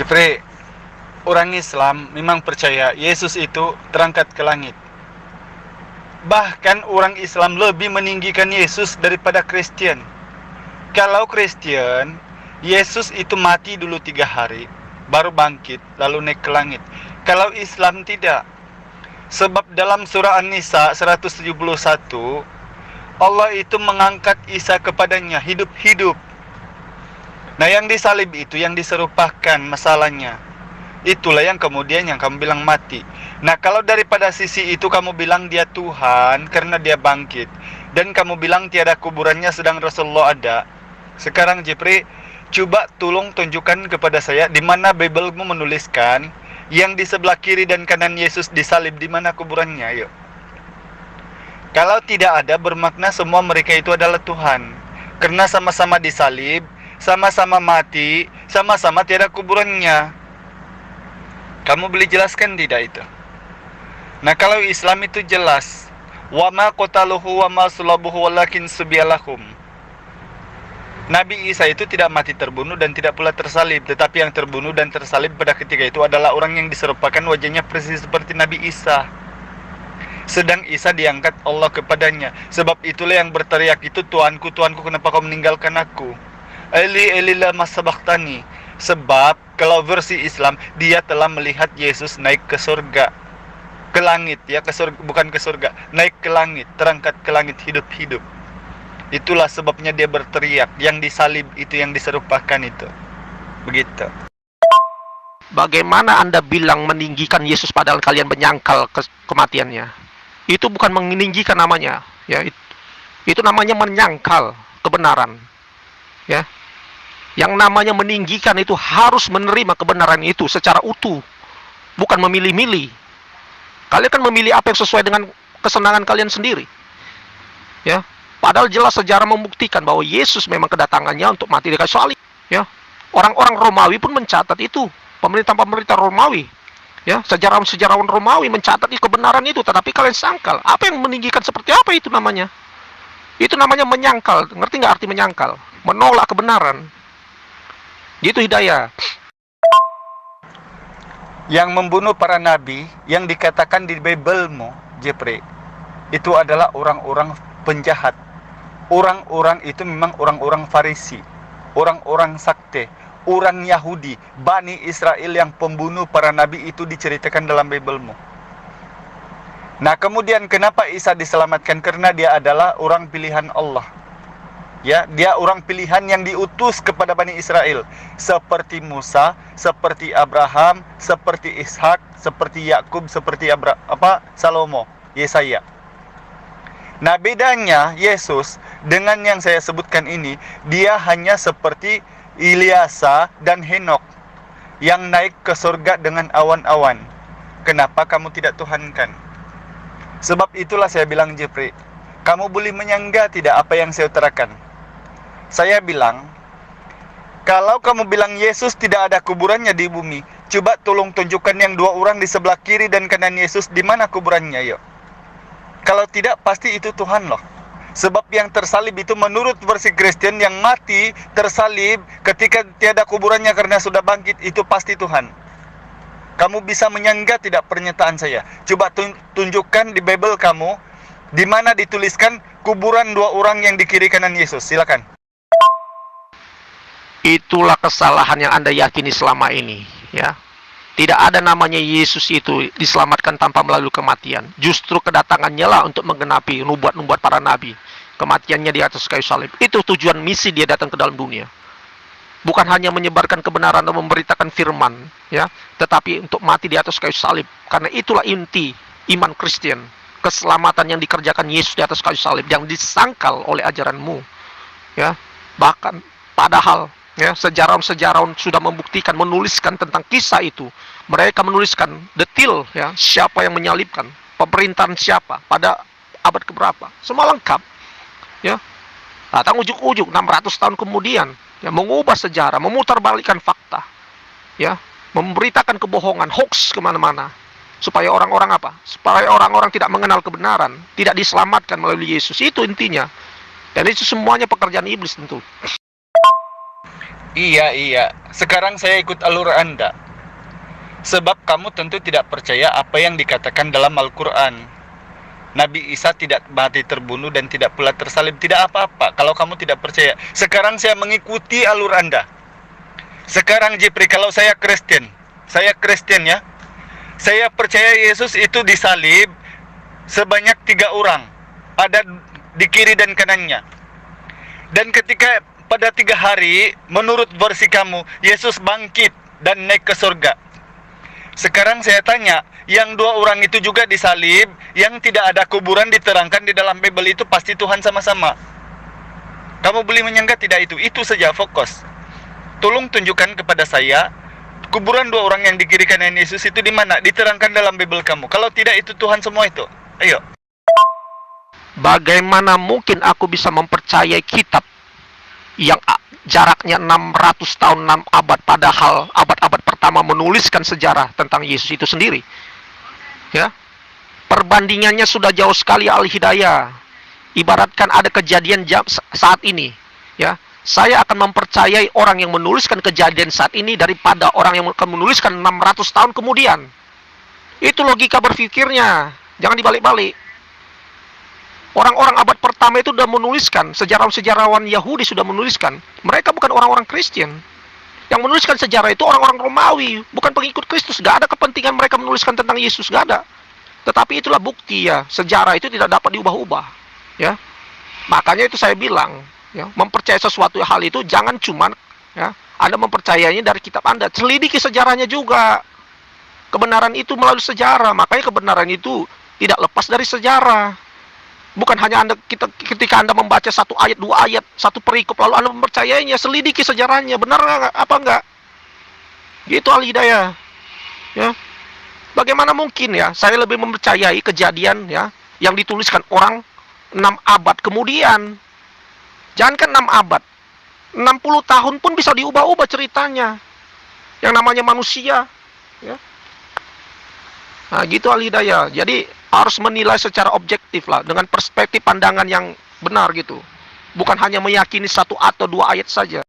Jepre, orang Islam memang percaya Yesus itu terangkat ke langit. Bahkan orang Islam lebih meninggikan Yesus daripada Kristen. Kalau Kristen, Yesus itu mati dulu 3 hari, baru bangkit, lalu naik ke langit. Kalau Islam tidak. Sebab dalam surah An-Nisa 171, Allah itu mengangkat Isa kepadanya hidup-hidup. Nah, yang disalib itu yang diserupakan masalahnya. Itulah yang kemudian yang kamu bilang mati. Nah, kalau daripada sisi itu kamu bilang dia Tuhan karena dia bangkit, dan kamu bilang tiada kuburannya sedang Rasulullah ada. Sekarang Jepri, coba tolong tunjukkan kepada saya di mana Biblemu menuliskan yang di sebelah kiri dan kanan Yesus disalib, di mana kuburannya, yuk. Kalau tidak ada, bermakna semua mereka itu adalah Tuhan. Karena sama-sama disalib, sama-sama mati, sama-sama tiada kuburannya. Kamu boleh jelaskan tidak itu? Nah, kalau Islam itu jelas. Wa ma qataluhu wa ma sulabuhu walakin subiyalahum. Nabi Isa itu tidak mati terbunuh dan tidak pula tersalib, tetapi yang terbunuh dan tersalib pada ketika itu adalah orang yang diserupakan wajahnya persis seperti Nabi Isa. Sedang Isa diangkat Allah kepadanya. Sebab itulah yang berteriak itu, Tuanku, Tuanku, kenapa kau meninggalkan aku? Eli, Eli lama sabaqtani. Sebab kalau versi Islam, dia telah melihat Yesus naik ke surga, ke langit, ya, ke surga, bukan ke surga, naik ke langit, terangkat ke langit hidup-hidup. Itulah sebabnya dia berteriak, yang disalib itu yang diserupakan itu. Begitu. Bagaimana Anda bilang meninggikan Yesus padahal kalian menyangkal kematiannya? Itu bukan meninggikan namanya, ya. Itu namanya menyangkal kebenaran. Ya. Yang namanya meninggikan itu harus menerima kebenaran itu secara utuh, bukan memilih-milih. Kalian kan memilih apa yang sesuai dengan kesenangan kalian sendiri. Ya. Padahal jelas sejarah membuktikan bahwa Yesus memang kedatangannya untuk mati di kayu salib. Ya, orang-orang Romawi pun mencatat itu, pemerintah Romawi, ya, sejarawan Romawi mencatat kebenaran itu. Tetapi kalian sangkal. Apa yang meninggikan seperti apa itu namanya? Itu namanya menyangkal. Ngerti nggak arti menyangkal? Menolak kebenaran. Gitu Hidayah. Yang membunuh para nabi yang dikatakan di Biblemu, Jepre, itu adalah orang-orang penjahat. Orang-orang itu memang orang-orang Farisi, orang-orang sakte, orang Yahudi, Bani Israel yang pembunuh para nabi itu diceritakan dalam Biblemu. Nah, kemudian kenapa Isa diselamatkan? Karena dia adalah orang pilihan Allah. Ya, dia orang pilihan yang diutus kepada Bani Israel, seperti Musa, seperti Abraham, seperti Ishak, seperti Yakub, seperti Salomo, Yesaya. Nah, bedanya Yesus dengan yang saya sebutkan ini, dia hanya seperti Ilyasa dan Henok yang naik ke surga dengan awan-awan. Kenapa kamu tidak tuhankan? Sebab itulah saya bilang, Jepri, kamu boleh menyangga tidak apa yang saya utarakan? Saya bilang, kalau kamu bilang Yesus tidak ada kuburannya di bumi, coba tolong tunjukkan yang 2 orang di sebelah kiri dan kanan Yesus, di mana kuburannya, yuk. Kalau tidak, pasti itu Tuhan loh. Sebab yang tersalib itu menurut versi Kristen, yang mati, tersalib, ketika tiada kuburannya karena sudah bangkit, itu pasti Tuhan. Kamu bisa menyangga tidak pernyataan saya? Coba tunjukkan di Bible kamu, di mana dituliskan kuburan 2 orang yang di kiri kanan Yesus. Silakan. Itulah kesalahan yang Anda yakini selama ini, ya. Tidak ada namanya Yesus itu diselamatkan tanpa melalui kematian. Justru kedatangannya lah untuk menggenapi nubuat-nubuat para nabi. Kematiannya di atas kayu salib. Itu tujuan misi dia datang ke dalam dunia. Bukan hanya menyebarkan kebenaran dan memberitakan firman, ya, tetapi untuk mati di atas kayu salib. Karena itulah inti iman Kristen. Keselamatan yang dikerjakan Yesus di atas kayu salib, yang disangkal oleh ajaranmu. Ya, bahkan padahal, ya, sejarawan-sejarawan sudah membuktikan, menuliskan tentang kisah itu. Mereka menuliskan detail, ya, siapa yang menyalibkan, pemerintahan siapa, pada abad keberapa, semua lengkap, ya. Datang ujuk-ujuk 600 tahun kemudian, ya, mengubah sejarah, memutarbalikkan fakta, ya, memberitakan kebohongan, hoax kemana-mana, supaya orang-orang apa? Supaya orang-orang tidak mengenal kebenaran, tidak diselamatkan melalui Yesus. Itu intinya. Dan itu semuanya pekerjaan iblis tentu. Iya, iya. Sekarang saya ikut alur Anda. Sebab kamu tentu tidak percaya apa yang dikatakan dalam Al-Quran. Nabi Isa tidak mati terbunuh dan tidak pula tersalib. Tidak apa-apa kalau kamu tidak percaya. Sekarang saya mengikuti alur Anda. Sekarang Jepri, kalau saya Kristen ya. Saya percaya Yesus itu disalib sebanyak 3 orang. Ada di kiri dan kanannya. Dan ketika pada 3 hari, menurut versi kamu, Yesus bangkit dan naik ke surga. Sekarang saya tanya, yang 2 orang itu juga disalib, yang tidak ada kuburan diterangkan di dalam Bible itu pasti Tuhan sama-sama. Kamu boleh menyanggah tidak itu? Itu saja fokus. Tolong tunjukkan kepada saya, kuburan 2 orang yang di kiri kanan Yesus itu di mana? Diterangkan dalam Bible kamu. Kalau tidak, itu Tuhan semua itu. Ayo. Bagaimana mungkin aku bisa mempercayai kitab yang jaraknya 600 tahun, 6 abad, padahal abad-abad pertama menuliskan sejarah tentang Yesus itu sendiri? Ya, perbandingannya sudah jauh sekali Al-Hidayah. Ibaratkan ada kejadian saat ini, ya, saya akan mempercayai orang yang menuliskan kejadian saat ini daripada orang yang akan menuliskan 600 tahun kemudian. Itu logika berpikirnya, jangan dibalik-balik. Orang-orang abad pertama itu sudah menuliskan, sejarawan-sejarawan Yahudi sudah menuliskan. Mereka bukan orang-orang Kristen. Yang menuliskan sejarah itu orang-orang Romawi, bukan pengikut Kristus. Gak ada kepentingan mereka menuliskan tentang Yesus, gak ada. Tetapi itulah bukti ya, sejarah itu tidak dapat diubah-ubah. Ya, makanya itu saya bilang, ya, mempercayai sesuatu hal itu jangan cuman, ya, Anda mempercayainya dari kitab Anda, selidiki sejarahnya juga. Kebenaran itu melalui sejarah, makanya kebenaran itu tidak lepas dari sejarah. Bukan hanya ketika Anda membaca 1 ayat, 2 ayat, 1 perikop lalu Anda mempercayainya, selidiki sejarahnya, benar nggak, apa enggak? Gitu Al-Hidayah. Ya. Bagaimana mungkin ya saya lebih mempercayai kejadian ya yang dituliskan orang 6 abad kemudian. Jangankan 6 abad, 60 tahun pun bisa diubah-ubah ceritanya. Yang namanya manusia, ya. Nah, gitu Al-Hidayah. Jadi harus menilai secara objektif lah, dengan perspektif pandangan yang benar gitu. Bukan hanya meyakini 1 atau 2 ayat saja.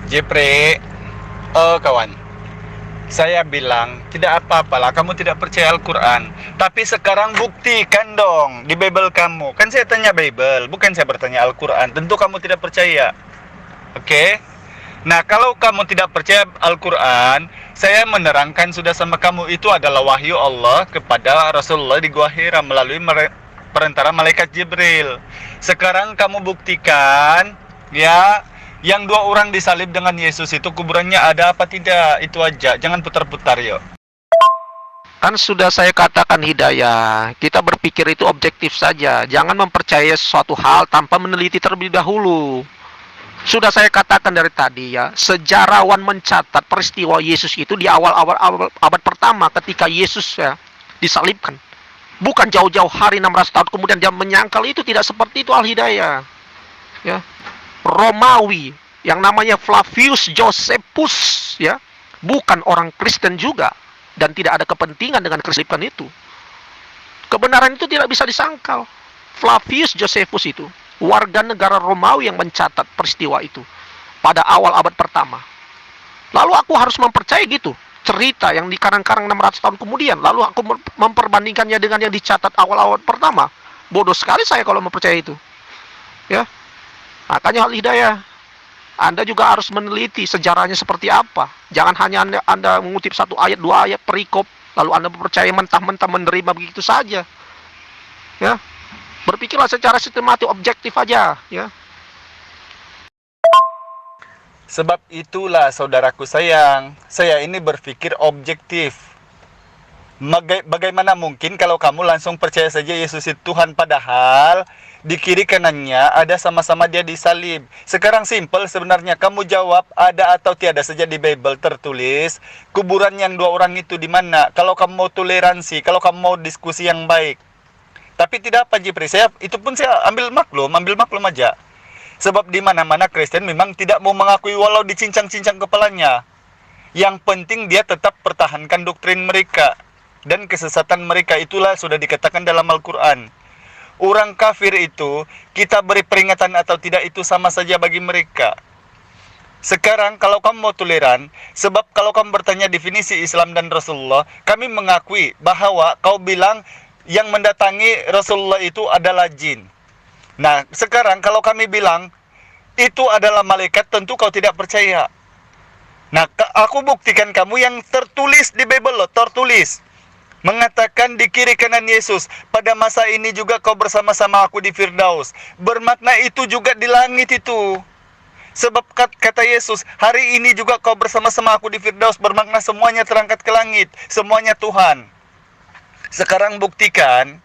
Jepre, kawan, saya bilang tidak apa-apalah kamu tidak percaya Al-Quran. Tapi sekarang buktikan dong di Bible kamu. Kan saya tanya Bible, bukan saya bertanya Al-Quran. Tentu kamu tidak percaya. Oke? Nah, kalau kamu tidak percaya Al-Quran, saya menerangkan sudah sama kamu, itu adalah wahyu Allah kepada Rasulullah di Gua Hira melalui perantara malaikat Jibril. Sekarang kamu buktikan, ya, yang 2 orang disalib dengan Yesus itu kuburannya ada apa tidak? Itu aja, jangan putar-putar yuk. Kan sudah saya katakan Hidayah, kita berpikir itu objektif saja. Jangan mempercayai sesuatu hal tanpa meneliti terlebih dahulu. Sudah saya katakan dari tadi ya, sejarawan mencatat peristiwa Yesus itu di awal-awal abad pertama ketika Yesus ya disalibkan. Bukan jauh-jauh hari 600 tahun kemudian dia menyangkal, itu tidak seperti itu Al-Hidayah. Ya. Romawi yang namanya Flavius Josephus ya, bukan orang Kristen juga dan tidak ada kepentingan dengan kesalibkan itu. Kebenaran itu tidak bisa disangkal. Flavius Josephus itu warga negara Romawi yang mencatat peristiwa itu pada awal abad pertama. Lalu aku harus mempercayai gitu cerita yang dikarang-karang 600 tahun kemudian, lalu aku memperbandingkannya dengan yang dicatat awal-awal pertama. Bodoh sekali saya kalau mempercayai itu. Ya. Makanya Al-Hidayah, Anda juga harus meneliti sejarahnya seperti apa. Jangan hanya Anda mengutip 1 ayat, 2 ayat perikop, lalu Anda mempercayai mentah-mentah menerima begitu saja. Ya. Berpikirlah secara sistematik, objektif aja, ya. Sebab itulah saudaraku sayang, saya ini berpikir objektif. Bagaimana mungkin kalau kamu langsung percaya saja Yesus itu Tuhan, padahal di kiri kanannya ada sama-sama dia disalib. Sekarang simpel sebenarnya, kamu jawab ada atau tiada saja di Bible tertulis kuburan yang 2 orang itu di mana. Kalau kamu mau toleransi, kalau kamu mau diskusi yang baik. Tapi tidak apa Jepri, itu pun saya ambil maklum aja. Sebab di mana-mana Kristen memang tidak mau mengakui walau dicincang-cincang kepalanya. Yang penting dia tetap pertahankan doktrin mereka dan kesesatan mereka, itulah sudah dikatakan dalam Al-Quran. Orang kafir itu kita beri peringatan atau tidak itu sama saja bagi mereka. Sekarang kalau kamu mau toleran, sebab kalau kamu bertanya definisi Islam dan Rasulullah, kami mengakui bahwa kau bilang yang mendatangi Rasulullah itu adalah jin. Nah, sekarang kalau kami bilang itu adalah malaikat, tentu kau tidak percaya. Nah, aku buktikan kamu yang tertulis di Bible loh, tertulis. Mengatakan di kiri kanan Yesus, pada masa ini juga kau bersama-sama aku di Firdaus. Bermakna itu juga di langit itu. Sebab kata Yesus, hari ini juga kau bersama-sama aku di Firdaus, bermakna semuanya terangkat ke langit, semuanya Tuhan. Sekarang buktikan,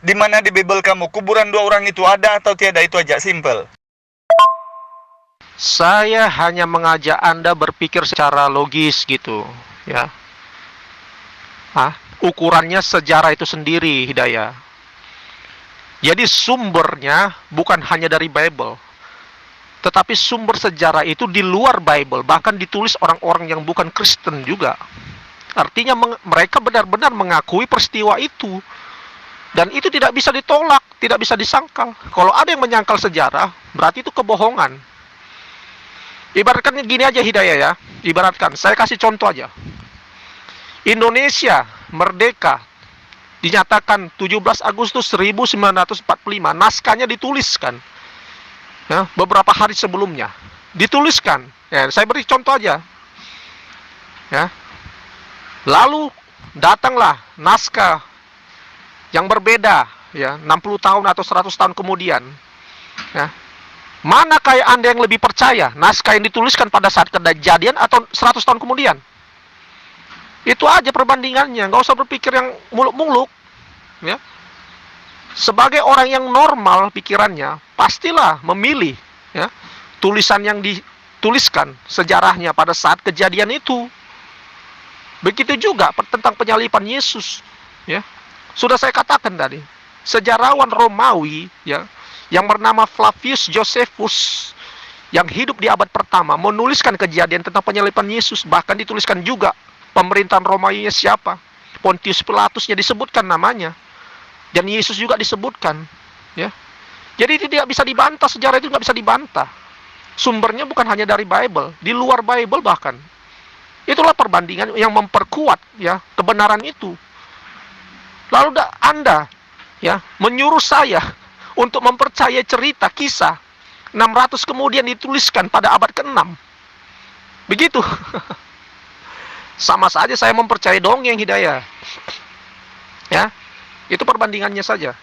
di mana di Bible kamu kuburan dua orang itu ada atau tiada, itu aja, simple. Saya hanya mengajak Anda berpikir secara logis gitu, ya. Ukurannya sejarah itu sendiri, Hidayah. Jadi sumbernya bukan hanya dari Bible, tetapi sumber sejarah itu di luar Bible, bahkan ditulis orang-orang yang bukan Kristen juga. Artinya mereka benar-benar mengakui peristiwa itu. Dan itu tidak bisa ditolak, tidak bisa disangkal. Kalau ada yang menyangkal sejarah, berarti itu kebohongan. Ibaratkan gini aja, Hidayah, ya. Ibaratkan, saya kasih contoh aja. Indonesia merdeka dinyatakan 17 Agustus 1945. Naskahnya dituliskan, ya, beberapa hari sebelumnya. Dituliskan. Ya, saya beri contoh aja. Ya. Lalu datanglah naskah yang berbeda, ya, 60 tahun atau 100 tahun kemudian. Ya. Mana kayak Anda yang lebih percaya? Naskah yang dituliskan pada saat kejadian atau 100 tahun kemudian? Itu aja perbandingannya, nggak usah berpikir yang muluk-muluk. Ya. Sebagai orang yang normal pikirannya, pastilah memilih, ya, tulisan yang dituliskan sejarahnya pada saat kejadian itu. Begitu juga tentang penyalipan Yesus, ya. Sudah saya katakan tadi, sejarawan Romawi, ya, yang bernama Flavius Josephus, yang hidup di abad pertama, menuliskan kejadian tentang penyalipan Yesus. Bahkan dituliskan juga pemerintahan Romawi siapa, Pontius Pilatusnya disebutkan namanya, dan Yesus juga disebutkan, ya. Jadi tidak bisa dibantah, sejarah itu nggak bisa dibantah. Sumbernya bukan hanya dari Bible, di luar Bible bahkan. Itulah perbandingan yang memperkuat, ya, kebenaran itu. Lalu Anda, ya, menyuruh saya untuk mempercayai cerita kisah 600 kemudian dituliskan pada abad ke-6. Begitu. Sama saja saya mempercayai dongeng, Hidayah. Ya. Itu perbandingannya saja.